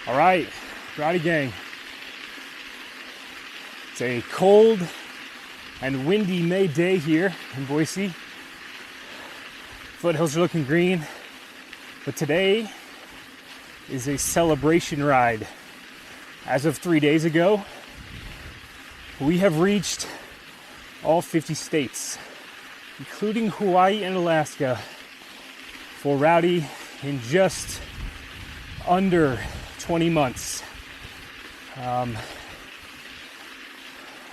All right, Rowdee gang. It's a cold and windy May day here in Boise. Foothills are looking green, but today is a celebration ride. As of 3 days ago, we have reached all 50 states, including Hawaii and Alaska, for Rowdee in just under 20 months.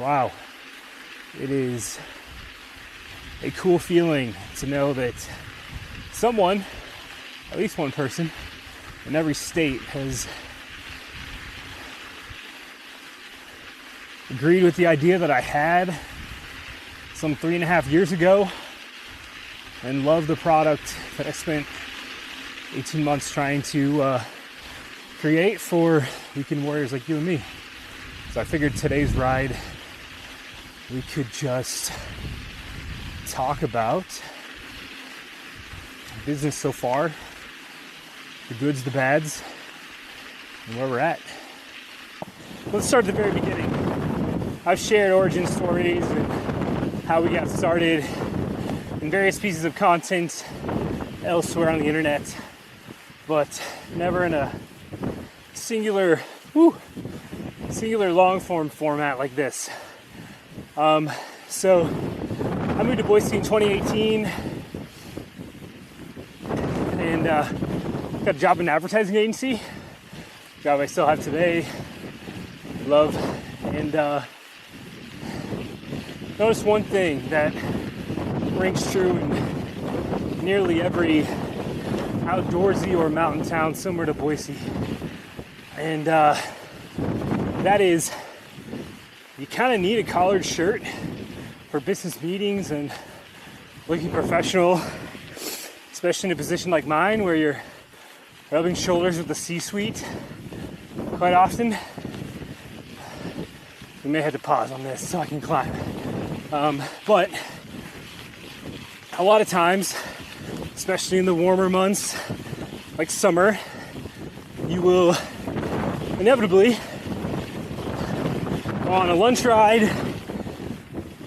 Wow. It is a cool feeling to know that someone, at least one person, in every state has agreed with the idea that I had some 3.5 years ago and loved the product that I spent 18 months trying to create for weekend warriors like you and me. So I figured today's ride we could just talk about business so far, the goods, the bads, and where we're at. Let's start at the very beginning. I've shared origin stories and how we got started in various pieces of content elsewhere on the internet, but never in a singular long form format like this. So I moved to Boise in 2018 and got a job in an advertising agency, job I still have today, love, and noticed one thing that rings true in nearly every outdoorsy or mountain town similar to Boise, and that is you kind of need a collared shirt for business meetings and looking professional, especially in a position like mine where you're rubbing shoulders with the C-suite quite often. We may have to pause on this so I can climb. But a lot of times, especially in the warmer months like summer, you will inevitably go on a lunch ride,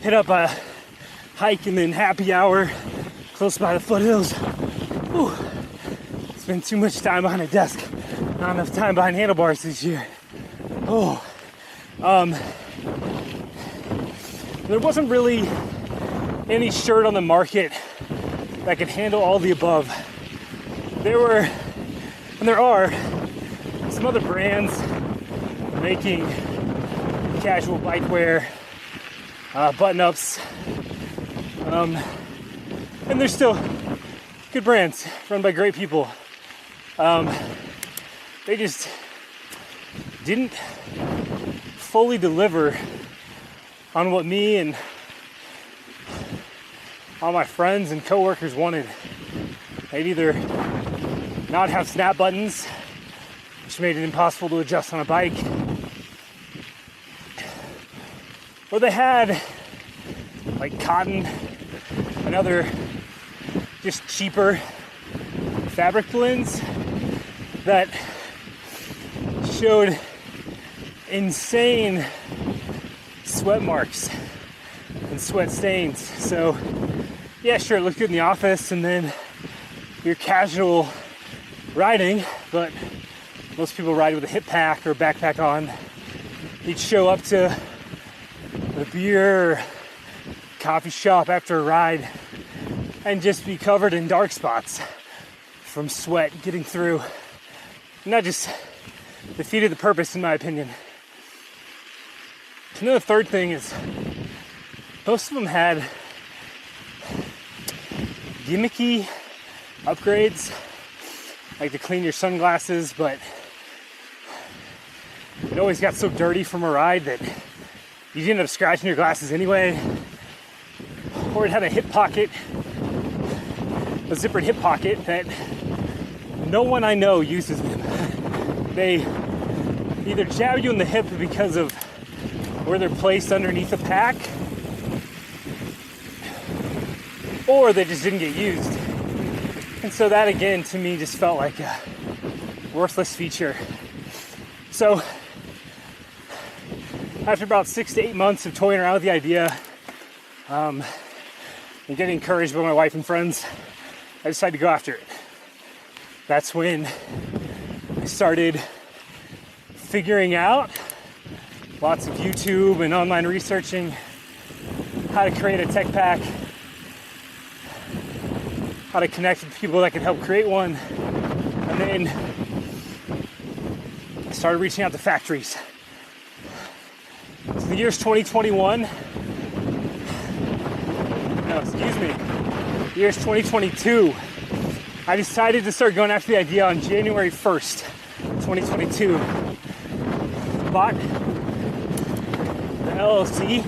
hit up a hike, and then happy hour close by the foothills. Whew. Spent too much time behind a desk, not enough time behind handlebars this year. There wasn't really any shirt on the market that could handle all the above. There were, and there are, some other brands making casual bike wear, button-ups, and they're still good brands run by great people. They just didn't fully deliver on what me and all my friends and coworkers wanted. They'd either not have snap buttons, which made it impossible to adjust on a bike, or they had like cotton and other just cheaper fabric blends that showed insane sweat marks and sweat stains. So yeah, sure, it looked good in the office and then your casual riding, but most people ride with a hip pack or a backpack on. You'd show up to the beer or coffee shop after a ride and just be covered in dark spots from sweat getting through. And that just defeated the purpose, in my opinion. And then the third thing is most of them had gimmicky upgrades, like to clean your sunglasses, but it always got so dirty from a ride that you end up scratching your glasses anyway. Or it had a hip pocket, a zippered hip pocket that no one I know uses them. They either jab you in the hip because of where they're placed underneath the pack, or they just didn't get used. And so that again to me just felt like a worthless feature. So after about 6 to 8 months of toying around with the idea, and getting encouraged by my wife and friends, I decided to go after it. That's when I started figuring out lots of YouTube and online researching how to create a tech pack, how to connect with people that can help create one, and then I started reaching out to factories. So the year's 2021. No, excuse me. The year's 2022. I decided to start going after the idea on January 1st, 2022. Bought the LLC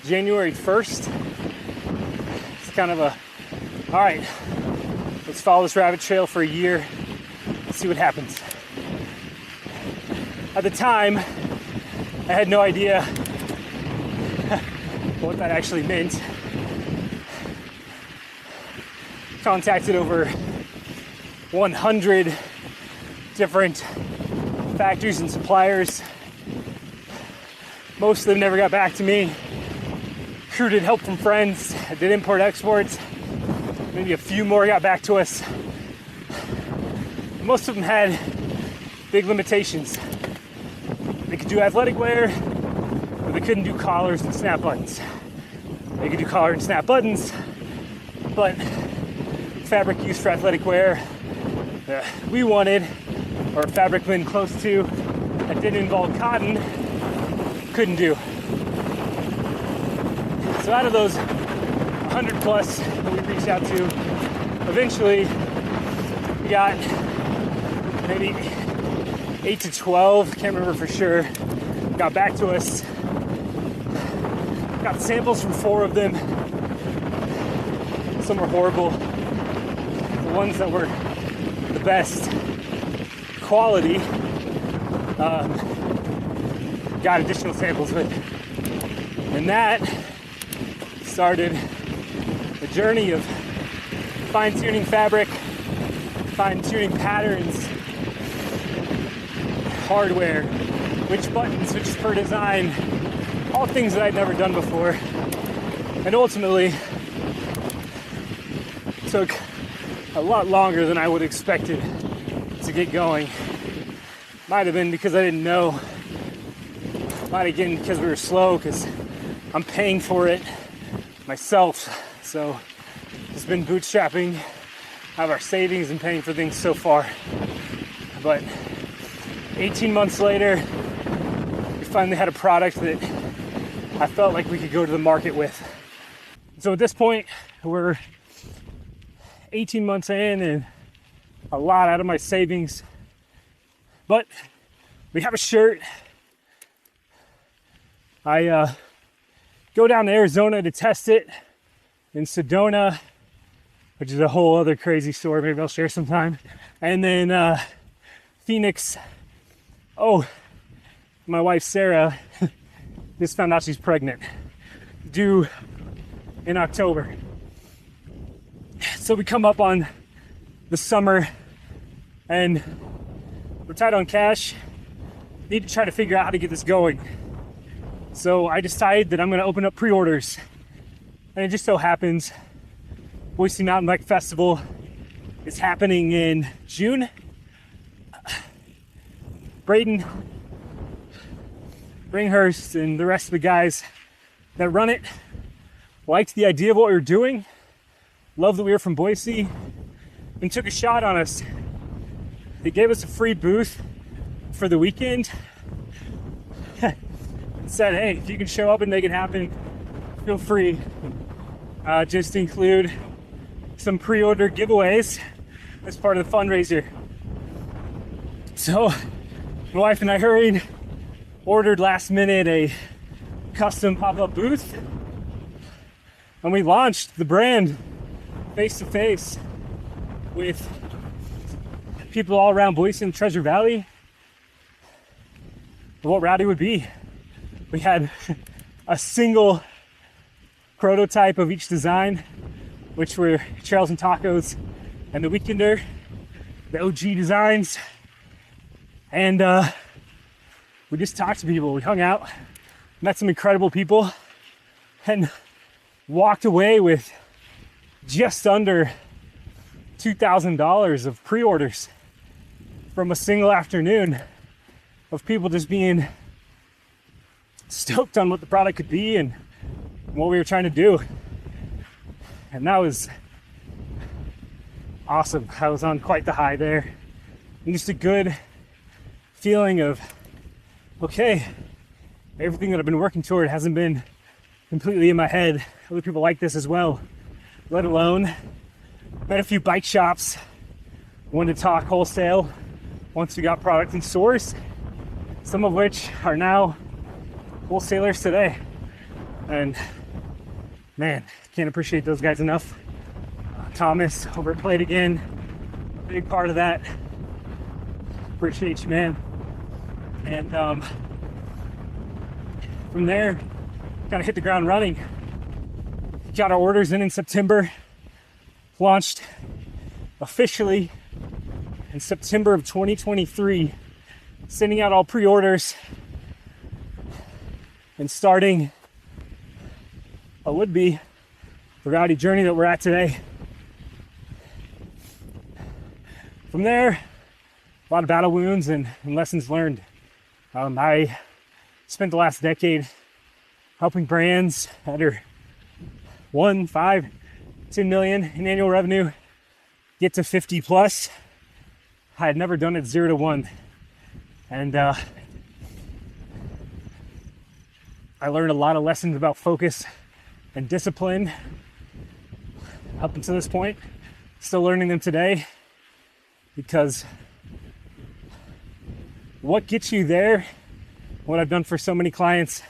January 1st. It's kind of all right, let's follow this rabbit trail for a year, let's see what happens. At the time, I had no idea what that actually meant. Contacted over 100 different factories and suppliers. Most of them never got back to me. Recruited help from friends, did import exports. Maybe a few more got back to us. Most of them had big limitations. They could do athletic wear, but they couldn't do collars and snap buttons. They could do collar and snap buttons, but fabric used for athletic wear that we wanted, or fabric been close to, that didn't involve cotton, couldn't do. So out of those 100 plus that we reached out to, eventually we got maybe 8 to 12, can't remember for sure, got back to us. Got samples from 4 of them. Some were horrible. The ones that were the best quality, got additional samples with. And that started the journey of fine-tuning fabric, fine-tuning patterns, hardware, which buttons, which per design, all things that I'd never done before. And ultimately took a lot longer than I would have expected to get going. Might have been because I didn't know. Might have been because we were slow, because I'm paying for it myself. So it's been bootstrapping out of our savings and paying for things so far. But 18 months later, we finally had a product that I felt like we could go to the market with. So at this point, we're 18 months in and a lot out of my savings. But we have a shirt. I go down to Arizona to test it in Sedona, which is a whole other crazy story. Maybe I'll share sometime. And then Phoenix. Oh, my wife Sarah just found out she's pregnant, due in October. So we come up on the summer and we're tight on cash. Need to try to figure out how to get this going. So I decided that I'm going to open up pre-orders. And it just so happens Boise Mountain Bike Festival is happening in June. Braden Ringhurst and the rest of the guys that run it liked the idea of what we were doing, loved that we were from Boise, and took a shot on us. They gave us a free booth for the weekend. Said, hey, if you can show up and make it happen, feel free. Just include some pre-order giveaways as part of the fundraiser. So my wife and I hurried, ordered last minute a custom pop-up booth, and we launched the brand face to face with people all around Boise and Treasure Valley of what Rowdee would be. We had a single prototype of each design, which were Trails and Tacos and the Weekender, the OG designs. And we just talked to people, we hung out, met some incredible people, and walked away with just under $2,000 of pre-orders from a single afternoon of people just being stoked on what the product could be and what we were trying to do. And that was awesome. I was on quite the high there. And just a good feeling of, okay, everything that I've been working toward hasn't been completely in my head. Other people like this as well. Let alone, met a few bike shops, wanted to talk wholesale once we got product in stores, some of which are now wholesalers today. And man, can't appreciate those guys enough. Thomas over at Plate again, big part of that. Appreciate you, man. And from there, kind of hit the ground running. Got our orders in September, launched officially in September of 2023, sending out all pre-orders and starting what would be the Rowdee journey that we're at today. From there, a lot of battle wounds and lessons learned. I spent the last decade helping brands that are 1, 5, 10 million in annual revenue get to 50 plus. I had never done it 0 to 1. And I learned a lot of lessons about focus and discipline up until this point. Still learning them today, because what gets you there, what I've done for so many clients,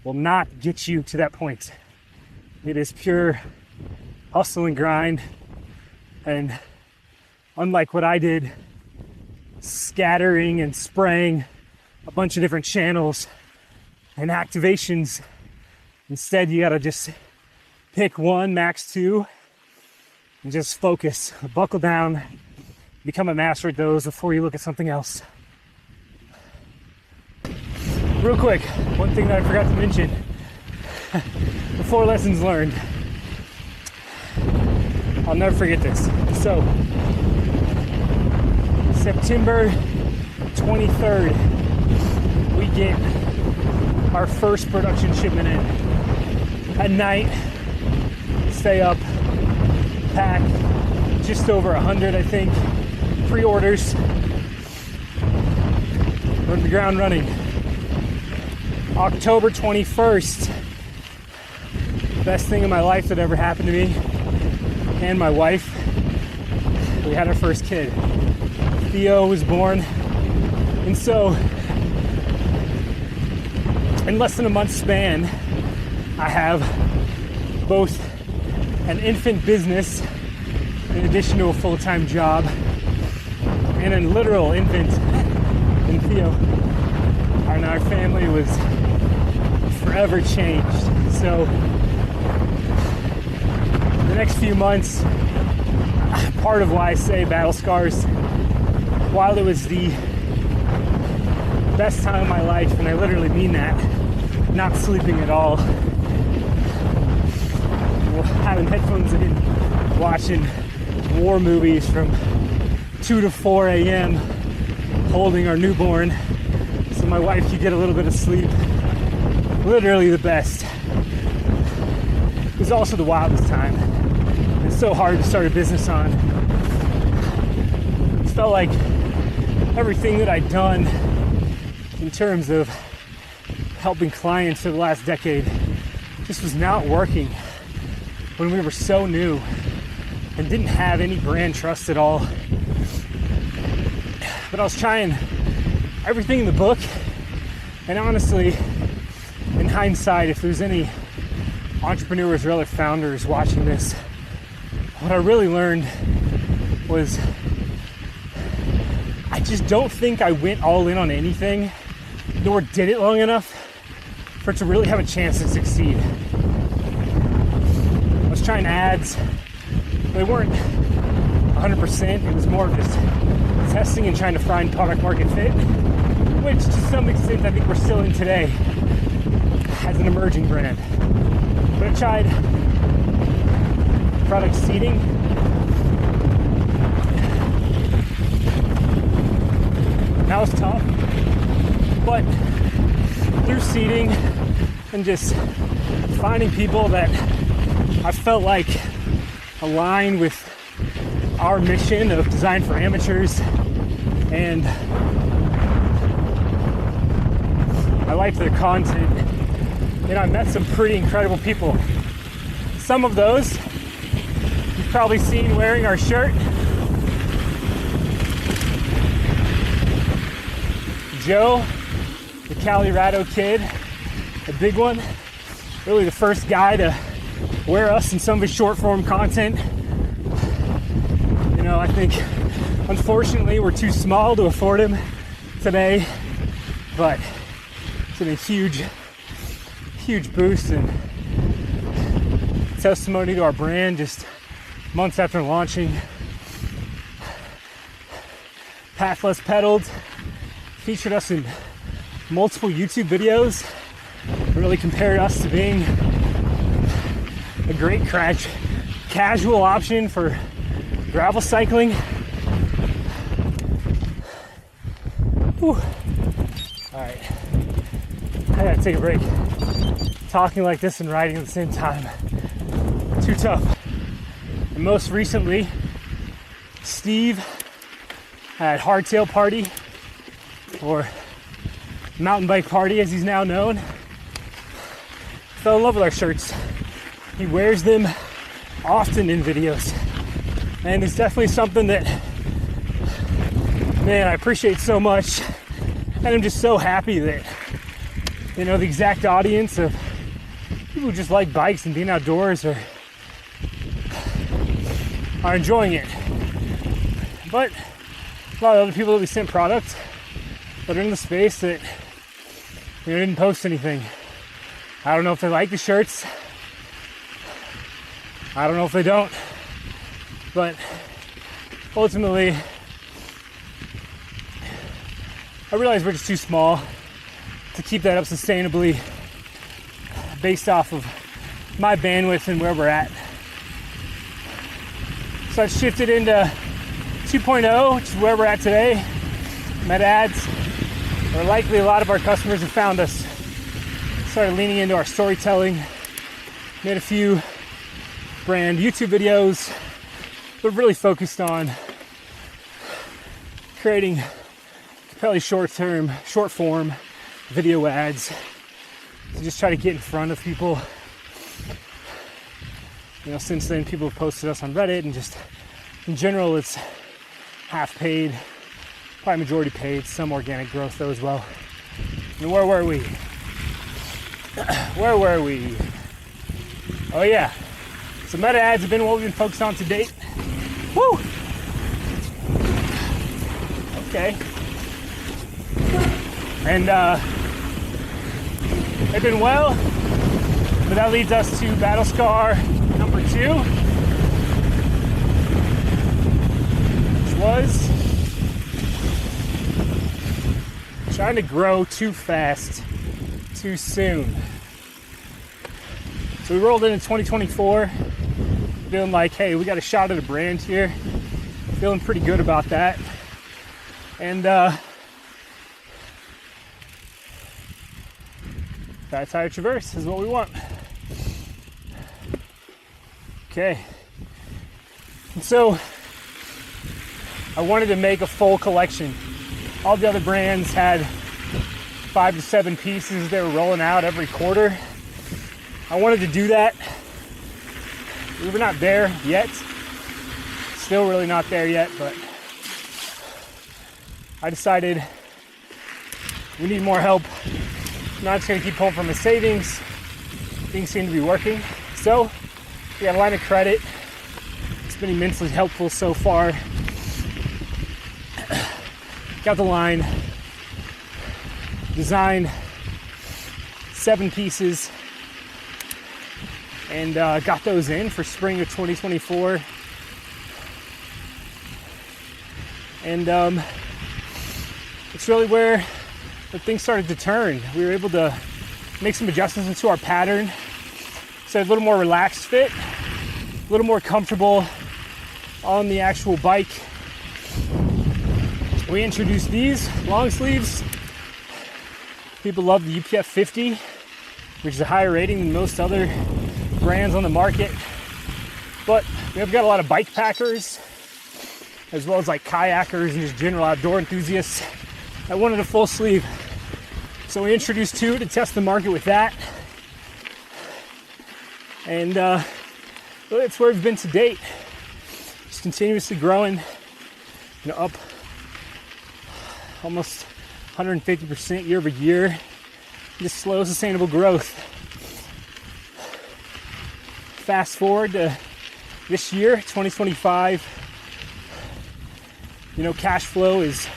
will not get you to that point. It is pure hustle and grind. And unlike what I did, scattering and spraying a bunch of different channels and activations, instead you gotta just pick one, max 2, and just focus, buckle down, become a master at those before you look at something else. Real quick, one thing that I forgot to mention, the 4 lessons learned. I'll never forget this. So, September 23rd, we get our first production shipment in. At night, stay up, pack just over 100, I think, pre-orders. We're on the ground running. October 21st, best thing in my life that ever happened to me and my wife. We had our first kid. Theo was born. And so, in less than a month's span, I have both an infant business in addition to a full-time job, and a literal infant in Theo. And our family was forever changed. So the next few months, part of why I say battle scars, while it was the best time of my life, and I literally mean that, not sleeping at all, having headphones in, watching war movies from 2 to 4 a.m., holding our newborn so my wife could get a little bit of sleep. Literally the best. It was also the wildest time. It's so hard to start a business on. It felt like everything that I'd done in terms of helping clients for the last decade just was not working when we were so new and didn't have any brand trust at all. But I was trying everything in the book, and honestly, in hindsight, if there's any entrepreneurs or other founders watching this, what I really learned was I just don't think I went all in on anything, nor did it long enough for it to really have a chance to succeed. I was trying ads. They weren't 100%. It was more of just testing and trying to find product market fit, which to some extent I think we're still in today as an emerging brand. But I tried product seeding. That was tough, but through seeding and just finding people that I felt like align with our mission of design for amateurs, and I liked their content, and I met some pretty incredible people. Some of those you've probably seen wearing our shirt. Joe, the Colorado kid, a big one, really the first guy to wear us in some of his short form content. You know, I think unfortunately we're too small to afford him today, but it's been a huge boost and testimony to our brand just months after launching. Path Less Pedaled featured us in multiple YouTube videos, really compared us to being a great casual option for gravel cycling. Whew. All right, I gotta take a break. Talking like this and riding at the same time, too tough. And most recently, Steve at Hardtail Party, or Mountain Bike Party as he's now known, fell in love with our shirts. He wears them often in videos, and it's definitely something that, man, I appreciate so much. And I'm just so happy that, you know, the exact audience of people who just like bikes and being outdoors are enjoying it. But a lot of other people that we sent product that are in the space that, you know, didn't post anything. I don't know if they like the shirts. I don't know if they don't. But ultimately, I realize we're just too small to keep that up sustainably based off of my bandwidth and where we're at. So I shifted into 2.0, which is where we're at today. Met ads, where likely a lot of our customers have found us. Started leaning into our storytelling, made a few brand YouTube videos, but really focused on creating fairly short form video ads to just try to get in front of people. You know, since then people have posted us on Reddit, and just in general it's half paid, probably majority paid, some organic growth though as well. And where were we? Oh yeah, so meta ads have been what we've been focused on to date. Woo! Okay. And they've been well, but that leads us to Battle Scar number 2, which was trying to grow too fast, too soon. So we rolled into 2024 feeling like, hey, we got a shot at a brand here. Feeling pretty good about that. And Fat Tire Traverse is what we want. Okay. And so I wanted to make a full collection. All the other brands had 5 to 7 pieces they were rolling out every quarter. I wanted to do that. We were not there yet. Still really not there yet, but I decided we need more help. I'm not just gonna keep pulling from the savings. Things seem to be working. So we got a line of credit. It's been immensely helpful so far. Got the line, designed 7 pieces, and got those in for spring of 2024. And it's really where things started to turn. We were able to make some adjustments into our pattern, so a little more relaxed fit, a little more comfortable on the actual bike. We introduced these long sleeves. People love the UPF 50, which is a higher rating than most other brands on the market. But we've got a lot of bike packers, as well as like kayakers and just general outdoor enthusiasts that wanted a full sleeve. So we introduced two to test the market with that. And it's where we've been to date. Just continuously growing, up almost 150% year over year. Just slow, sustainable growth. Fast forward to this year, 2025. Cash flow is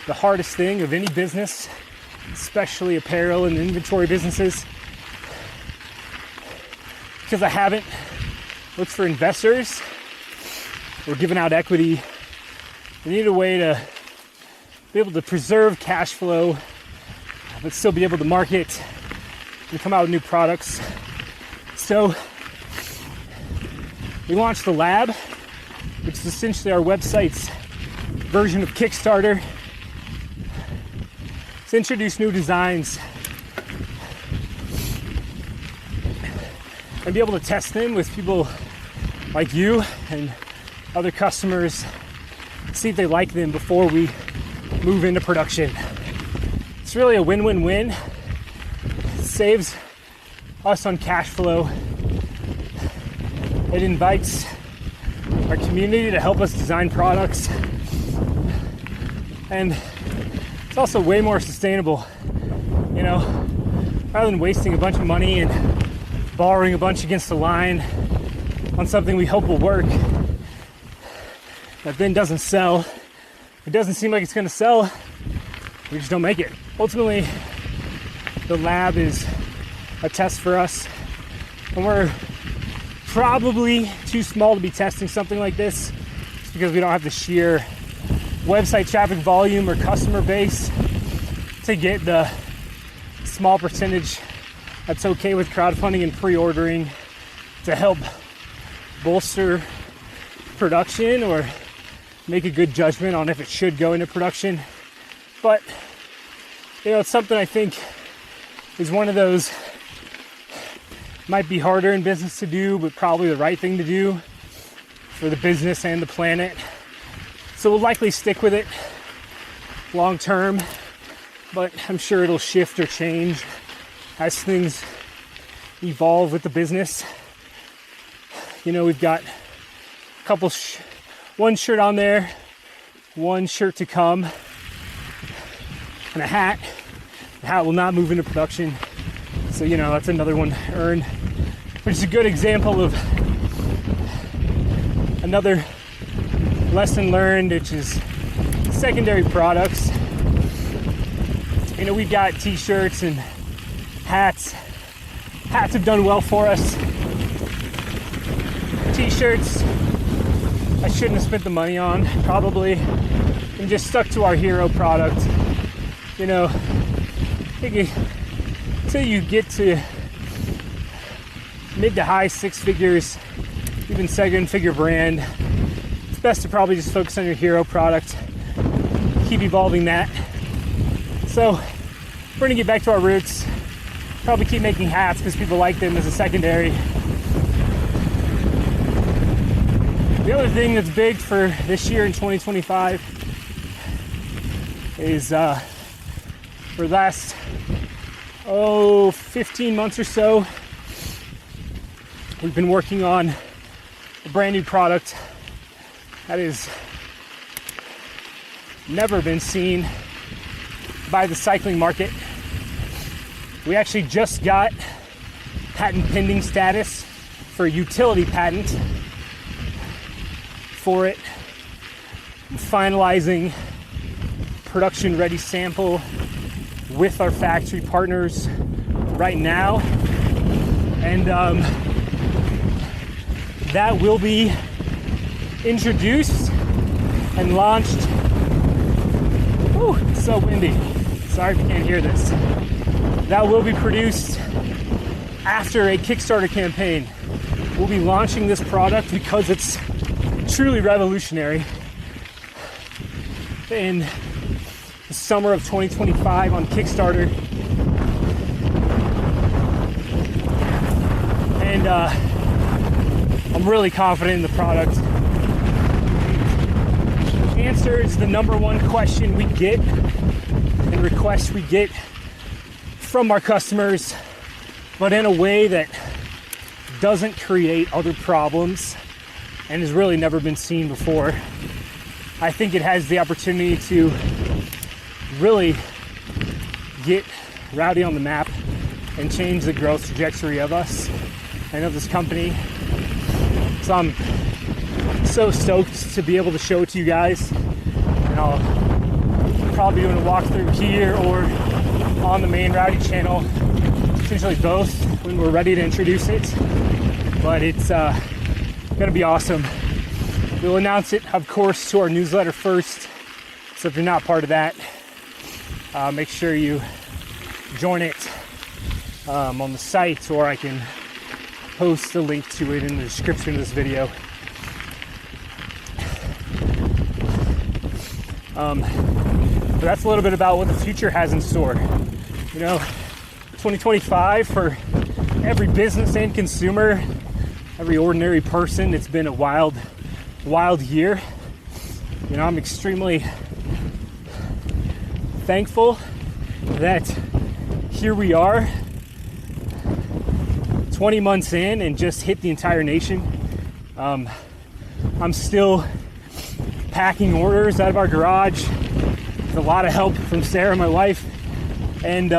the hardest thing of any business, especially apparel and inventory businesses. Because I haven't looked for investors or given out equity, I need a way to be able to preserve cash flow, but still be able to market and come out with new products. So we launched the Lab, which is essentially our website's version of Kickstarter. To introduce new designs and be able to test them with people like you and other customers, see if they like them before we move into production. It's really a win-win-win. It saves us on cash flow. It invites our community to help us design products. And it's also way more sustainable. Rather than wasting a bunch of money and borrowing a bunch against the line on something we hope will work that then doesn't sell. It doesn't seem like it's going to sell. We just don't make it. Ultimately, the Lab is a test for us, and we're probably too small to be testing something like this, just because we don't have the sheer website traffic volume or customer base to get the small percentage that's okay with crowdfunding and pre-ordering to help bolster production or make a good judgment on if it should go into production. But it's something I think is one of those, might be harder in business to do, but probably the right thing to do for the business and the planet. So we'll likely stick with it long term, but I'm sure it'll shift or change as things evolve with the business. We've got a couple, one shirt on there, one shirt to come, and a hat. The hat will not move into production. So, that's another one earned, which is a good example of another lesson learned, which is secondary products. We've got t-shirts and hats. Hats have done well for us. T-shirts, I shouldn't have spent the money on, probably, and just stuck to our hero product. Until you get to mid to high six figures, even seven-figure brand, it's best to probably just focus on your hero product, keep evolving that. So we're gonna get back to our roots, probably keep making hats because people like them as a secondary. The other thing that's big for this year in 2025 is for the last 15 months or so, we've been working on a brand new product that has never been seen by the cycling market. We actually just got patent pending status for a utility patent for it. I'm finalizing production ready sample with our factory partners right now, and that will be introduced and launched. Whew, it's so windy. Sorry if you can't hear this. That will be produced after a Kickstarter campaign. We'll be launching this product because it's truly revolutionary in the summer of 2025 on Kickstarter. And I'm really confident in the product. It answers the number one question we get and requests we get from our customers, but in a way that doesn't create other problems and has really never been seen before. I think it has the opportunity to really get Rowdee on the map and change the growth trajectory of us and of this company. So I'm so stoked to be able to show it to you guys. And I'll probably be doing a walkthrough here or on the main Rowdee channel, potentially both when we're ready to introduce it. But it's gonna be awesome. We'll announce it, of course, to our newsletter first. So if you're not part of that, make sure you join it on the site, or I can post a link to it in the description of this video. But that's a little bit about what the future has in store. You know, 2025 for every business and consumer, every ordinary person, it's been a wild year. You know, I'm extremely thankful that here we are 20 months in and just hit the entire nation. I'm still packing orders out of our garage with a lot of help from Sarah, my wife, and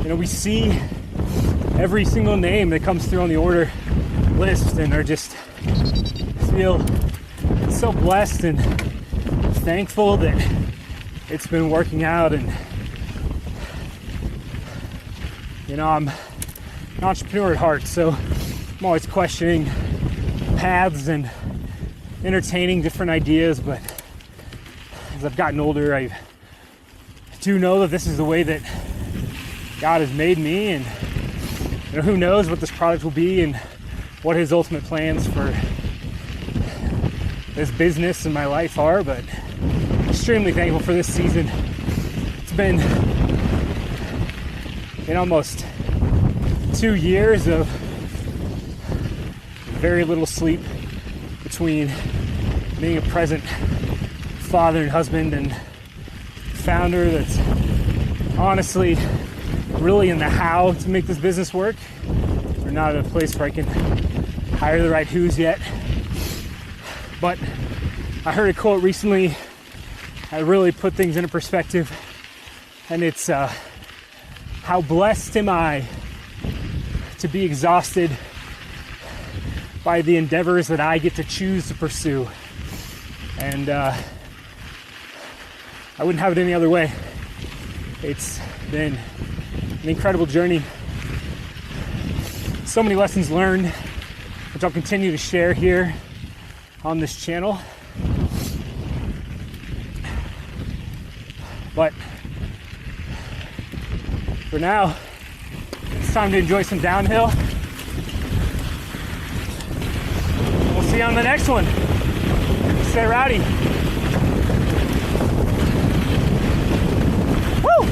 you know, we see every single name that comes through on the order list and are just feel so blessed and thankful that it's been working out. And you know, I'm an entrepreneur at heart, so I'm always questioning paths and entertaining different ideas. But as I've gotten older, I do know that this is the way that God has made me, and you know, who knows what this product will be and what his ultimate plans for this business and my life are. But extremely thankful for this season. It's been almost 2 years of very little sleep between being a present father and husband and founder that's honestly really in the how to make this business work. We're not at a place where I can hire the right who's yet. But I heard a quote recently that really put things into perspective, and it's how blessed am I to be exhausted by the endeavors that I get to choose to pursue. And I wouldn't have it any other way. It's been an incredible journey. So many lessons learned, which I'll continue to share here on this channel. But for now, it's time to enjoy some downhill. We'll see you on the next one. Stay rowdy. Woo!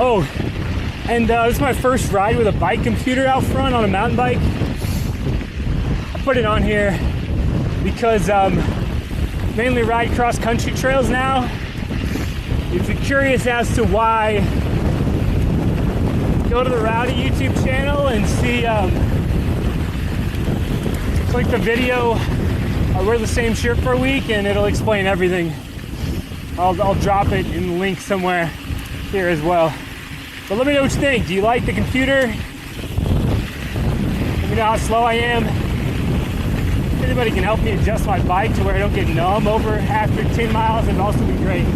Oh, and this is my first ride with a bike computer out front on a mountain bike. I put it on here because mainly ride cross country trails now, If you're curious as to why, go to the Rowdee YouTube channel and see, click the video, I wear the same shirt for a week, and it'll explain everything. I'll drop it in the link somewhere here as well. But let me know what you think. Do you like the computer? Let me know how slow I am. If anybody can help me adjust my bike to where I don't get numb over after 10 miles, it'd also be great.